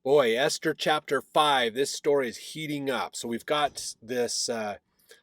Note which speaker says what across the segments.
Speaker 1: Boy, Esther chapter 5, this story is heating up. So we've got this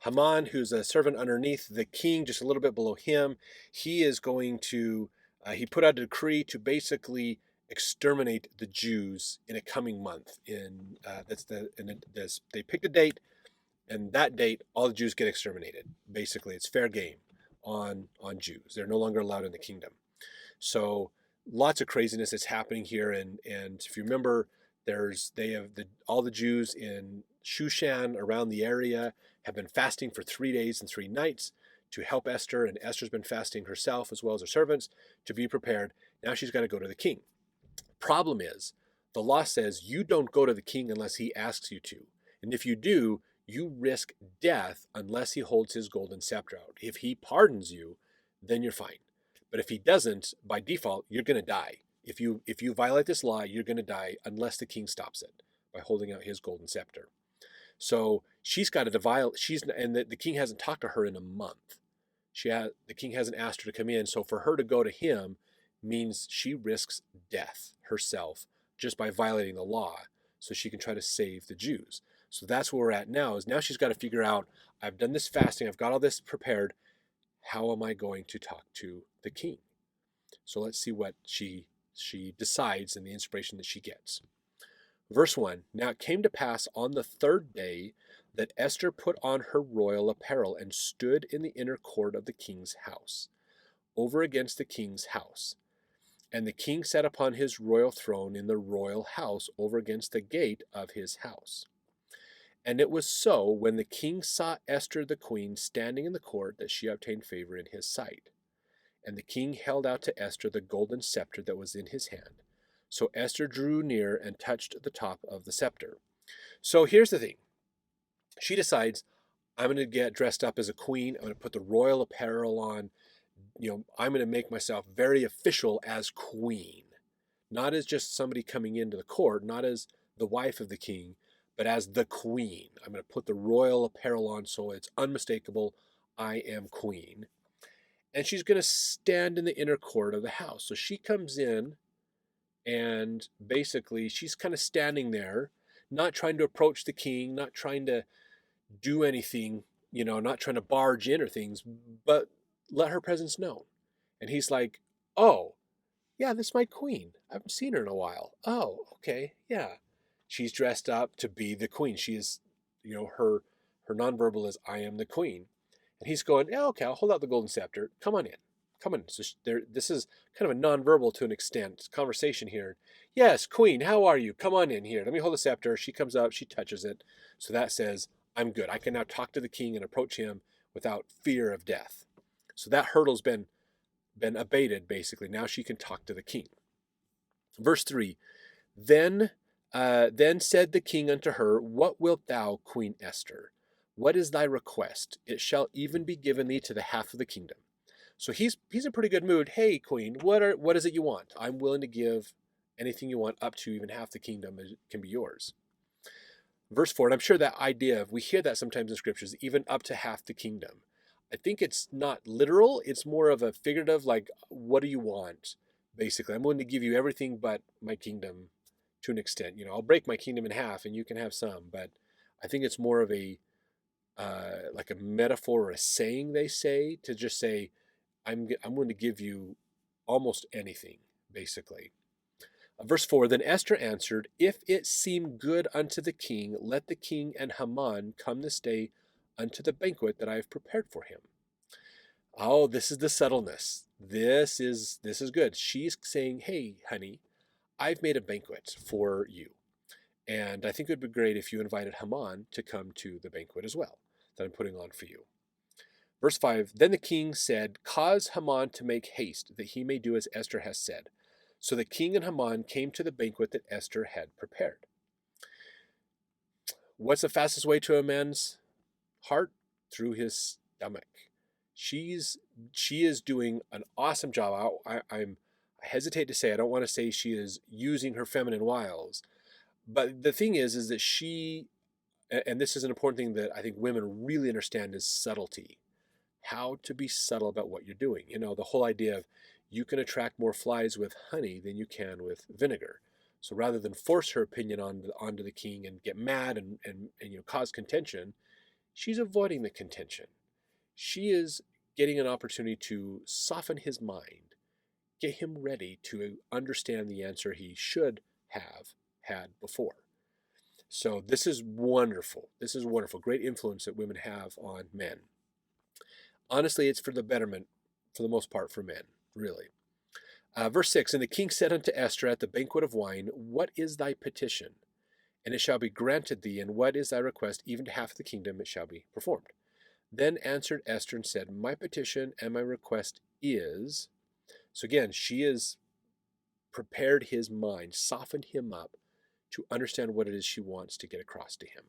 Speaker 1: Haman, who's a servant underneath the king, just a little bit below him. He is going to, he put out a decree to basically exterminate the Jews in a coming month. They picked a date, and that date, all the Jews get exterminated. Basically, it's fair game on Jews. They're no longer allowed in the kingdom. So lots of craziness is happening here, and if you remember, all the Jews in Shushan around the area have been fasting for 3 days and 3 nights to help Esther, and Esther's been fasting herself as well as her servants to be prepared. Now she's got to go to the king. Problem is, the law says you don't go to the king unless he asks you to, and if you do, you risk death unless he holds his golden scepter out. If he pardons you, then you're fine. But if he doesn't, by default, you're going to die. If you violate this law, you're going to die unless the king stops it by holding out his golden scepter. So she's got to violate. The king hasn't talked to her in a month. The king hasn't asked her to come in. So for her to go to him means she risks death herself just by violating the law, so she can try to save the Jews. So that's where we're at now. Is now she's got to figure out, I've done this fasting, I've got all this prepared. How am I going to talk to the king? So let's see what she decides and the inspiration that she gets. Verse 1, now it came to pass on the third day that Esther put on her royal apparel and stood in the inner court of the king's house, over against the king's house. And the king sat upon his royal throne in the royal house over against the gate of his house. And it was so, when the king saw Esther the queen standing in the court, that she obtained favor in his sight. And the king held out to Esther the golden scepter that was in his hand. So Esther drew near and touched the top of the scepter. So here's the thing. She decides, I'm going to get dressed up as a queen. I'm going to put the royal apparel on. I'm going to make myself very official as queen. Not as just somebody coming into the court, not as the wife of the king, but as the queen. I'm going to put the royal apparel on so it's unmistakable. I am queen. And she's going to stand in the inner court of the house. So she comes in, and basically she's kind of standing there, not trying to approach the king, not trying to do anything, not trying to barge in or things, but let her presence known. And he's like, oh, yeah, this is my queen. I haven't seen her in a while. Oh, okay, yeah. She's dressed up to be the queen. She is, her nonverbal is, I am the queen. And he's going, yeah, okay, I'll hold out the golden scepter. Come on in. Come on. So this is kind of a nonverbal to an extent conversation here. Yes, queen, how are you? Come on in here. Let me hold the scepter. She comes up. She touches it. So that says, I'm good. I can now talk to the king and approach him without fear of death. So that hurdle's been abated, basically. Now she can talk to the king. Verse 3, Then said the king unto her, What wilt thou, Queen Esther? What is thy request? It shall even be given thee to the half of the kingdom. So he's in pretty good mood. Hey, queen, what is it you want? I'm willing to give anything you want, up to even half the kingdom can be yours. Verse 4, and I'm sure that idea of, we hear that sometimes in scriptures, even up to half the kingdom. I think it's not literal. It's more of a figurative, like, what do you want? Basically, I'm willing to give you everything but my kingdom to an extent. I'll break my kingdom in half and you can have some, but I think it's more of a like a metaphor or a saying they say to just say, I'm willing to give you almost anything, basically. Verse 4, Then Esther answered, If it seem good unto the king, let the king and Haman come this day unto the banquet that I have prepared for him. Oh, this is the subtleness. This is good. She's saying, hey, honey, I've made a banquet for you. And I think it would be great if you invited Haman to come to the banquet as well that I'm putting on for you. Verse 5, Then the king said, Cause Haman to make haste, that he may do as Esther has said. So the king and Haman came to the banquet that Esther had prepared. What's the fastest way to a man's heart? Through his stomach. She is doing an awesome job. I hesitate to say, I don't want to say she is using her feminine wiles, but the thing is that she, and this is an important thing that I think women really understand, is subtlety. How to be subtle about what you're doing. The whole idea of, you can attract more flies with honey than you can with vinegar. So rather than force her opinion onto the king and get mad and cause contention, she's avoiding the contention. She is getting an opportunity to soften his mind, get him ready to understand the answer he should have had before. So this is wonderful. This is wonderful. Great influence that women have on men. Honestly, it's for the betterment, for the most part, for men, really. Verse 6, And the king said unto Esther at the banquet of wine, What is thy petition? And it shall be granted thee, and what is thy request? Even to half the kingdom it shall be performed. Then answered Esther and said, My petition and my request is... So again, she has prepared his mind, softened him up to understand what it is she wants to get across to him.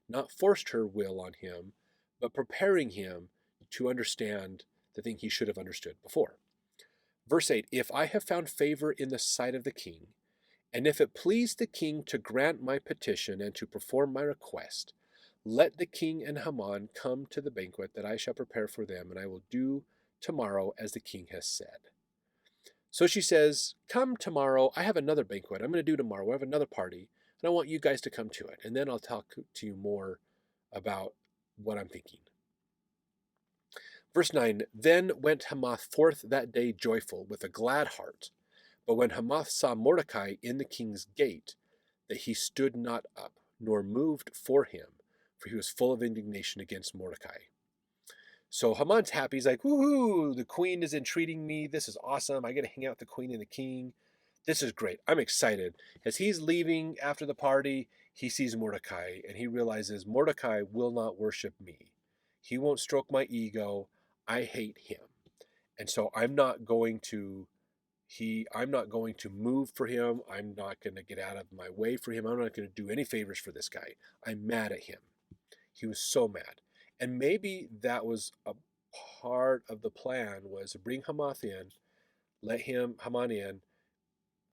Speaker 1: Not forced her will on him, but preparing him to understand the thing he should have understood before. Verse 8, If I have found favor in the sight of the king, and if it please the king to grant my petition and to perform my request, let the king and Haman come to the banquet that I shall prepare for them, and I will do tomorrow as the king has said. So she says, Come tomorrow. I have another banquet I'm going to do tomorrow. I have another party, and I want you guys to come to it. And then I'll talk to you more about what I'm thinking. Verse 9, Then went Hamath forth that day joyful, with a glad heart. But when Hamath saw Mordecai in the king's gate, that he stood not up, nor moved for him, for he was full of indignation against Mordecai. So Haman's happy. He's like, woohoo, the queen is entreating me. This is awesome. I get to hang out with the queen and the king. This is great. I'm excited. As he's leaving after the party, he sees Mordecai, and he realizes Mordecai will not worship me. He won't stroke my ego. I hate him. And so I'm not going to move for him. I'm not going to get out of my way for him. I'm not going to do any favors for this guy. I'm mad at him. He was so mad. And maybe that was a part of the plan, was to bring Hamath in, let Haman in,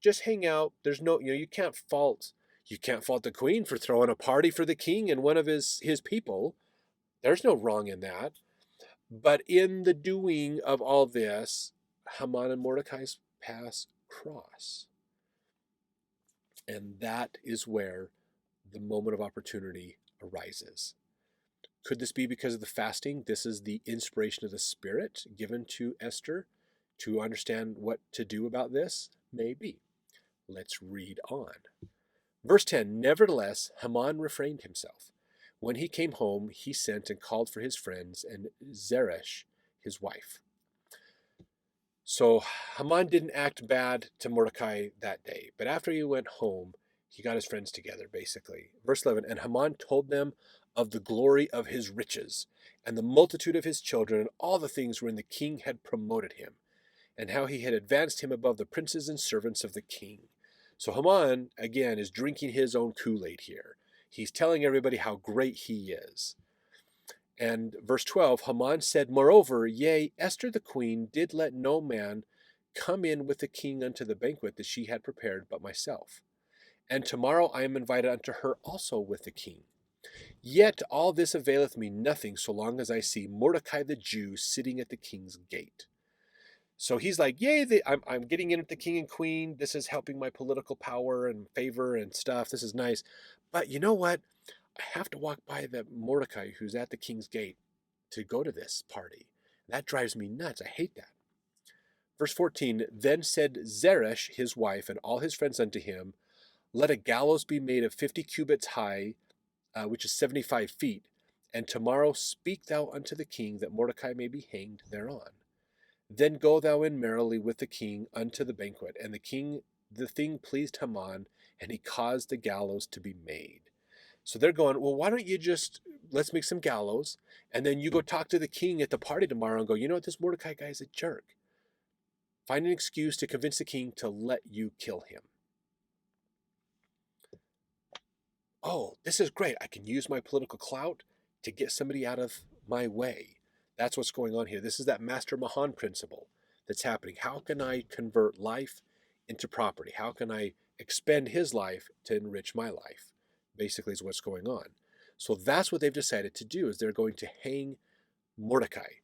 Speaker 1: just hang out. There's no, you can't fault the queen for throwing a party for the king and one of his people. There's no wrong in that. But in the doing of all this, Haman and Mordecai's paths cross. And that is where the moment of opportunity arises. Could this be because of the fasting? This is the inspiration of the Spirit given to Esther to understand what to do about this? Maybe. Let's read on. Verse 10, Nevertheless, Haman refrained himself. When he came home, he sent and called for his friends and Zeresh, his wife. So Haman didn't act bad to Mordecai that day, but after he went home, he got his friends together, basically. Verse 11, And Haman told them of the glory of his riches, and the multitude of his children, and all the things wherein the king had promoted him, and how he had advanced him above the princes and servants of the king. So Haman, again, is drinking his own Kool-Aid here. He's telling everybody how great he is. And verse 12, Haman said, Moreover, yea, Esther the queen did let no man come in with the king unto the banquet that she had prepared but myself. And tomorrow I am invited unto her also with the king. Yet all this availeth me nothing so long as I see Mordecai the Jew sitting at the king's gate. So he's like, yay, I'm getting in with the king and queen. This is helping my political power and favor and stuff. This is nice. But you know what? I have to walk by the Mordecai who's at the king's gate to go to this party. That drives me nuts. I hate that. Verse 14, Then said Zeresh his wife and all his friends unto him, Let a gallows be made of 50 cubits high, which is 75 feet, and tomorrow speak thou unto the king that Mordecai may be hanged thereon. Then go thou in merrily with the king unto the banquet. And the thing pleased Haman, and he caused the gallows to be made. So they're going, well, why don't you let's make some gallows, and then you go talk to the king at the party tomorrow and go, you know what, this Mordecai guy is a jerk. Find an excuse to convince the king to let you kill him. Oh, this is great. I can use my political clout to get somebody out of my way. That's what's going on here. This is that Master Mahan principle that's happening. How can I convert life into property? How can I expend his life to enrich my life? Basically is what's going on. So that's what they've decided to do, is they're going to hang Mordecai.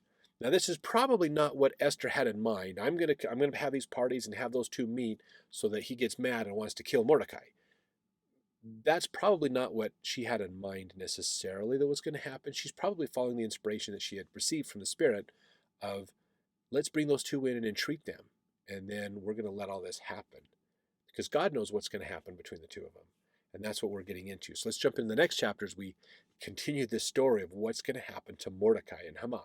Speaker 1: Now, this is probably not what Esther had in mind. I'm gonna have these parties and have those two meet so that he gets mad and wants to kill Mordecai. That's probably not what she had in mind necessarily that was going to happen. She's probably following the inspiration that she had received from the Spirit of, let's bring those two in and entreat them, and then we're going to let all this happen. Because God knows what's going to happen between the two of them. And that's what we're getting into. So let's jump into the next chapter as we continue this story of what's going to happen to Mordecai and Haman.